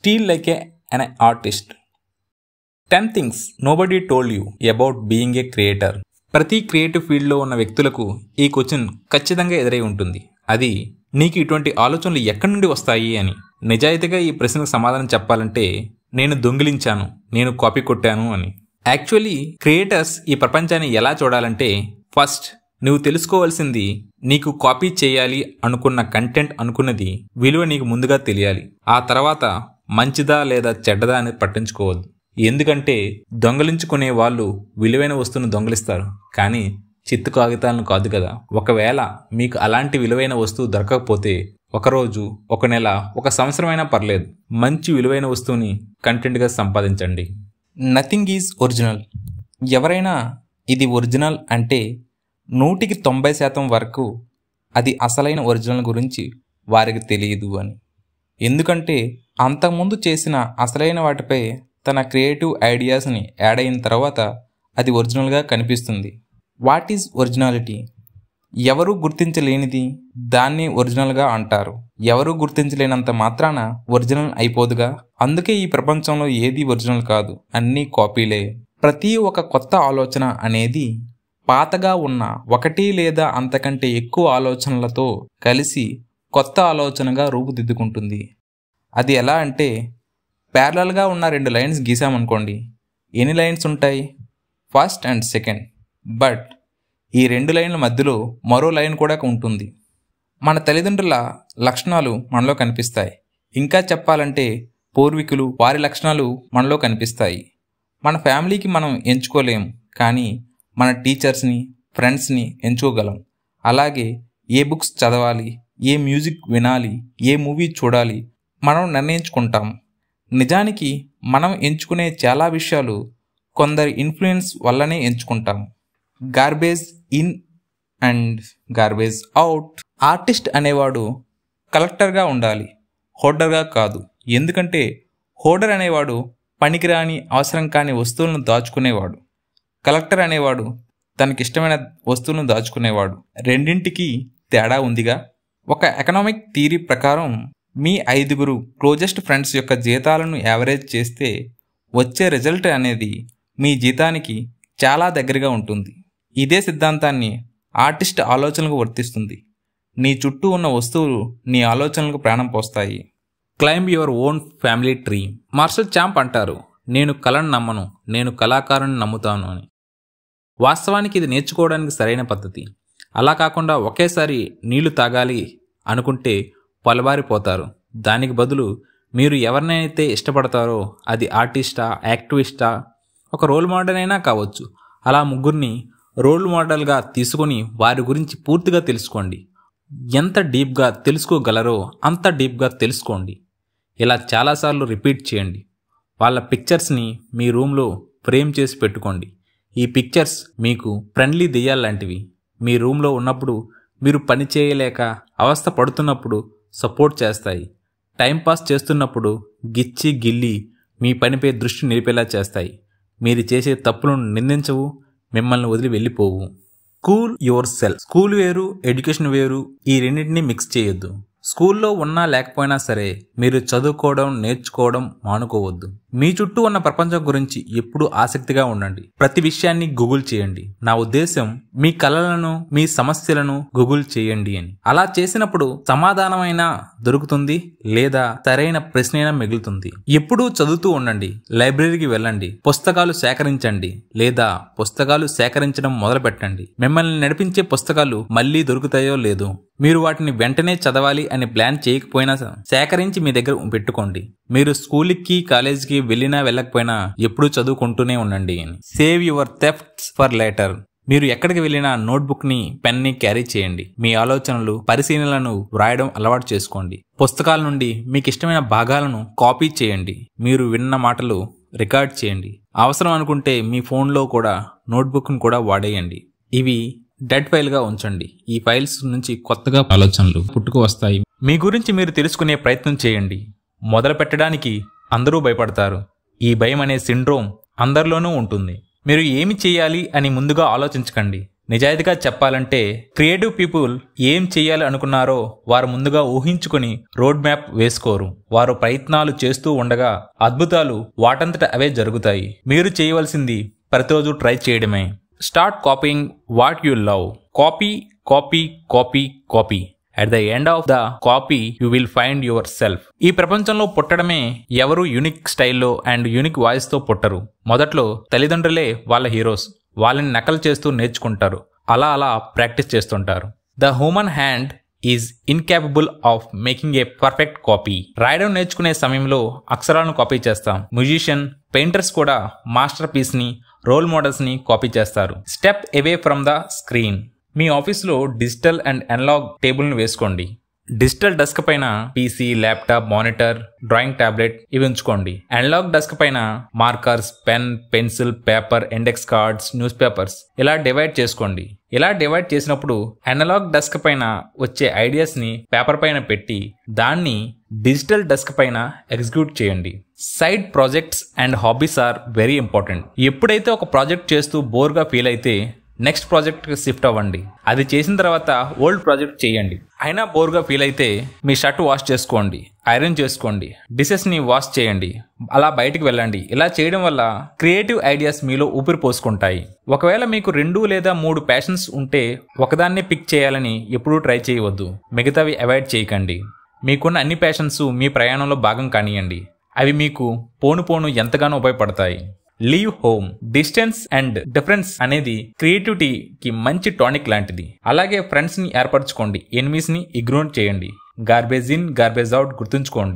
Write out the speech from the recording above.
Steal like an artist. 10 things nobody told you about being a creator. ప్రతి creative ఫీల్డ్లో ఉన్న వ్యక్తులకు ఈ క్వశ్చన్ ఖచ్చితంగా ఎదురై ఉంటుంది. అది నీకు ఇటువంటి ఆలోచనలు ఎక్కడి నుండి వస్తాయి అని. నిజాయితీగా ఈ ప్రశ్నకు సమాధానం చెప్పాలంటే నేను దొంగిలించాను, నేను కాపీ కొట్టాను అని. యాక్చువల్లీ క్రియేటర్స్ ఈ ప్రపంచాన్ని ఎలా చూడాలంటే, ఫస్ట్ నువ్వు తెలుసుకోవాల్సింది నీకు కాపీ చేయాలి అనుకున్న కంటెంట్ అనుకున్నది విలువ నీకు ముందుగా తెలియాలి. ఆ తర్వాత మంచిదా లేదా చెడ్డదా అనేది పట్టించుకోవద్దు. ఎందుకంటే దొంగలించుకునే వాళ్ళు విలువైన వస్తువును దొంగలిస్తారు, కానీ చిత్తు కాగితాలను కాదు కదా. ఒకవేళ మీకు అలాంటి విలువైన వస్తువు దొరకకపోతే ఒకరోజు, ఒక నెల, ఒక సంవత్సరమైనా పర్లేదు, మంచి విలువైన వస్తువుని కంటెంట్గా సంపాదించండి. Nothing is original. ఎవరైనా ఇది ఒరిజినల్ అంటే 100% వరకు అది అసలైన ఒరిజినల్ గురించి వారికి తెలియదు అని. ఎందుకంటే అంతకుముందు చేసిన అసలైన వాటిపై తన క్రియేటివ్ ఐడియాస్ని యాడ్ అయిన తర్వాత అది ఒరిజినల్గా కనిపిస్తుంది. What is originality? ఎవరూ గుర్తించలేనిది దాన్ని ఒరిజినల్గా అంటారు. ఎవరూ గుర్తించలేనంత మాత్రాన ఒరిజినల్ అయిపోదుగా. అందుకే ఈ ప్రపంచంలో ఏది ఒరిజినల్ కాదు, అన్నీ కాపీలే. ప్రతి ఒక కొత్త ఆలోచన అనేది పాతగా ఉన్న ఒకటి లేదా అంతకంటే ఎక్కువ ఆలోచనలతో కలిసి కొత్త ఆలోచనగా రూపుదిద్దుకుంటుంది. అది ఎలా అంటే, ప్యారలల్గా ఉన్న 2 లైన్స్ గీసామనుకోండి, ఎన్ని లైన్స్ ఉంటాయి? First and second. బట్ ఈ 2 లైన్ల మధ్యలో మరో లైన్ కూడా ఉంటుంది. మన తల్లిదండ్రుల లక్షణాలు మనలో కనిపిస్తాయి. ఇంకా చెప్పాలంటే పూర్వీకులు, వారి లక్షణాలు మనలో కనిపిస్తాయి. మన ఫ్యామిలీకి మనం ఎంచుకోలేం, కానీ మన టీచర్స్ని, ఫ్రెండ్స్ని ఎంచుకోగలం. అలాగే ఏ బుక్స్ చదవాలి, ఏ మ్యూజిక్ వినాలి, ఏ మూవీ చూడాలి మనం నిర్ణయించుకుంటాం. నిజానికి మనం ఎంచుకునే చాలా విషయాలు కొందరి ఇన్ఫ్లుయెన్స్ వల్లనే ఎంచుకుంటాం. Garbage in and garbage out. Artist అనేవాడు కలెక్టర్గా ఉండాలి, హోర్డర్గా కాదు. ఎందుకంటే హోర్డర్ అనేవాడు పనికిరాని, అవసరం కాని వస్తువులను దాచుకునేవాడు. కలెక్టర్ అనేవాడు తనకిష్టమైన వస్తువులను దాచుకునేవాడు. రెండింటికి తేడా ఉందిగా. ఒక ఎకనామిక్ థియరీ ప్రకారం మీ 5 క్లోజెస్ట్ ఫ్రెండ్స్ యొక్క జీతాలను యావరేజ్ చేస్తే వచ్చే రిజల్ట్ అనేది మీ జీతానికి చాలా దగ్గరగా ఉంటుంది. ఇదే సిద్ధాంతాన్ని ఆర్టిస్ట్ ఆలోచనలకు వర్తిస్తుంది. నీ చుట్టూ ఉన్న వస్తువులు నీ ఆలోచనలకు ప్రాణం పోస్తాయి. Climb your own family tree. Marcel Duchamp అంటారు, నేను కళను నమ్మను, నేను కళాకారుని నమ్ముతాను అని. వాస్తవానికి ఇది నేర్చుకోవడానికి సరైన పద్ధతి. అలా కాకుండా ఒకేసారి నీళ్లు తాగాలి అనుకుంటే పొలబారిపోతారు. దానికి బదులు మీరు ఎవరినైతే ఇష్టపడతారో, అది ఆర్టిస్టా, యాక్టివిస్టా, ఒక రోల్ మోడల్ అయినా కావచ్చు, అలా 3 రోల్ మోడల్గా తీసుకొని వారి గురించి పూర్తిగా తెలుసుకోండి. ఎంత డీప్గా తెలుసుకోగలరో అంత డీప్గా తెలుసుకోండి. ఇలా చాలాసార్లు రిపీట్ చేయండి. వాళ్ళ పిక్చర్స్ని మీ రూమ్లో ఫ్రేమ్ చేసి పెట్టుకోండి. ఈ పిక్చర్స్ మీకు ఫ్రెండ్లీ దెయ్యాల్లాంటివి. మీ రూమ్లో ఉన్నప్పుడు, మీరు పని చేయలేక అవస్థ పడుతున్నప్పుడు సపోర్ట్ చేస్తాయి. టైంపాస్ చేస్తున్నప్పుడు గిచ్చి గిల్లి మీ పనిపై దృష్టి నిలిపేలా చేస్తాయి. మీరు చేసే తప్పులను నిందించవు, మిమ్మల్ని వదిలి వెళ్ళిపోవు. School yourself. స్కూల్ వేరు, ఎడ్యుకేషన్ వేరు. ఈ రెండింటినీ మిక్స్ చేయొద్దు. స్కూల్లో ఉన్నా లేకపోయినా సరే మీరు చదువుకోవడం, నేర్చుకోవడం మానుకోవద్దు. మీ చుట్టూ ఉన్న ప్రపంచం గురించి ఎప్పుడూ ఆసక్తిగా ఉండండి. ప్రతి విషయాన్ని గూగుల్ చేయండి. నా ఉద్దేశం మీ కలలను, మీ సమస్యలను గూగుల్ చేయండి అని. అలా చేసినప్పుడు సమాధానమైనా దొరుకుతుంది, లేదా సరైన ప్రశ్న మిగులుతుంది. ఎప్పుడూ చదువుతూ ఉండండి. లైబ్రరీకి వెళ్ళండి, పుస్తకాలు సేకరించండి, లేదా పుస్తకాలు సేకరించడం మొదలు పెట్టండి. మిమ్మల్ని నడిపించే పుస్తకాలు మళ్ళీ దొరుకుతాయో లేదో, మీరు వాటిని వెంటనే చదవాలి అని ప్లాన్ చేయకపోయినా సేకరించి మీ దగ్గర పెట్టుకోండి. మీరు స్కూల్కి, కాలేజీకి వెళ్ళినా వెళ్ళకపోయినా ఎప్పుడూ చదువుకుంటూనే ఉండండి అని. Save your thefts for later. మీరు ఎక్కడికి వెళ్ళినా నోట్బుక్ని, పెన్ని క్యారీ చేయండి. మీ ఆలోచనలు, పరిశీలనలను వ్రాయడం అలవాటు చేసుకోండి. పుస్తకాల నుండి మీకు ఇష్టమైన భాగాలను కాపీ చేయండి. మీరు విన్న మాటలు రికార్డ్ చేయండి. అవసరం అనుకుంటే మీ ఫోన్లో కూడా నోట్బుక్ను కూడా వాడేయండి. ఇవి డెడ్ ఫైల్గా ఉంచండి. ఈ ఫైల్స్ నుంచి కొత్తగా ఆలోచనలు పుట్టుకు వస్తాయి. మీ గురించి మీరు తెలుసుకునే ప్రయత్నం చేయండి. మొదలు పెట్టడానికి అందరూ భయపడతారు. ఈ భయం అనే సిండ్రోమ్ అందరిలోనూ ఉంటుంది. మీరు ఏమి చేయాలి అని ముందుగా ఆలోచించకండి. నిజాయితీగా చెప్పాలంటే క్రియేటివ్ పీపుల్ ఏం చేయాలి అనుకున్నారో వారు ముందుగా ఊహించుకుని రోడ్ మ్యాప్ వేసుకోరు. వారు ప్రయత్నాలు చేస్తూ ఉండగా అద్భుతాలు వాటంతట అవే జరుగుతాయి. మీరు చేయవలసింది ప్రతిరోజు ట్రై చేయడమే. Start copying what you love. Copy copy copy copy. At the end of the copy, you will find yourself. ఈ ప్రపంచంలో పుట్టడమే ఎవరు యూనిక్ స్టైల్లో అండ్ యూనిక్ వాయిస్తో పుట్టరు. మొదట్లో తల్లిదండ్రులే వాళ్ళ హీరోస్. వాళ్ళని నకలు చేస్తూ నేర్చుకుంటారు. అలా అలా ప్రాక్టీస్ చేస్తుంటారు. The human hand is incapable of making a perfect copy. రాయడం నేర్చుకునే సమయంలో అక్షరాలను కాపీ చేస్తాం. మ్యూజిషియన్, పెయింటర్స్ కూడా మాస్టర్ పీస్ని, రోల్ మోడల్స్ని కాపీ చేస్తారు. Step away from the screen. మీ ఆఫీస్లో డిజిటల్ అండ్ అనలాగ్ టేబుల్ను వేసుకోండి. డిజిటల్ డెస్క్ పైన PC, laptop, monitor, drawing tablet ఇవి ఉంచుకోండి. అనలాగ్ డెస్క్ పైన markers, pen, pencil, paper, index cards, newspapers ఇలా డివైడ్ చేసుకోండి. ఇలా డివైడ్ చేసినప్పుడు అనలాగ్ డెస్క్ పైన వచ్చే ఐడియాస్ ని పేపర్ పైన పెట్టి దాన్ని డిజిటల్ డెస్క్ పైన ఎగ్జిక్యూట్ చేయండి. Side projects and hobbies are very important. ఎప్పుడైతే ఒక ప్రాజెక్ట్ చేస్తూ బోర్గా ఫీల్ అయితే నెక్స్ట్ ప్రాజెక్ట్కి షిఫ్ట్ అవ్వండి. అది చేసిన తర్వాత ఓల్డ్ ప్రాజెక్ట్ చేయండి. అయినా బోర్గా ఫీల్ అయితే మీ షర్ట్ వాష్ చేసుకోండి, ఐరన్ చేసుకోండి, డిషెస్ని వాష్ చేయండి, అలా బయటికి వెళ్ళండి. ఇలా చేయడం వల్ల క్రియేటివ్ ఐడియాస్ మీలో ఊపిరి పోసుకుంటాయి. ఒకవేళ మీకు 2 లేదా 3 ప్యాషన్స్ ఉంటే ఒకదాన్నే పిక్ చేయాలని ఎప్పుడూ ట్రై చేయవద్దు. మిగతావి అవాయిడ్ చేయకండి. మీకున్న అన్ని ప్యాషన్స్ మీ ప్రయాణంలో భాగం కానియండి. అవి మీకు పోను ఎంతగానో ఉపయోగపడతాయి. Leave home. Distance and difference అనేది క్రియేటివిటీకి మంచి టానిక్ లాంటిది. అలాగే ఫ్రెండ్స్ ని ఏర్పరచుకోండి, ఎనిమీస్ ని ఇగ్నోర్ చేయండి. గార్బేజ్ ఇన్, గార్బేజ్ అవుట్ గుర్తుంచుకోండి.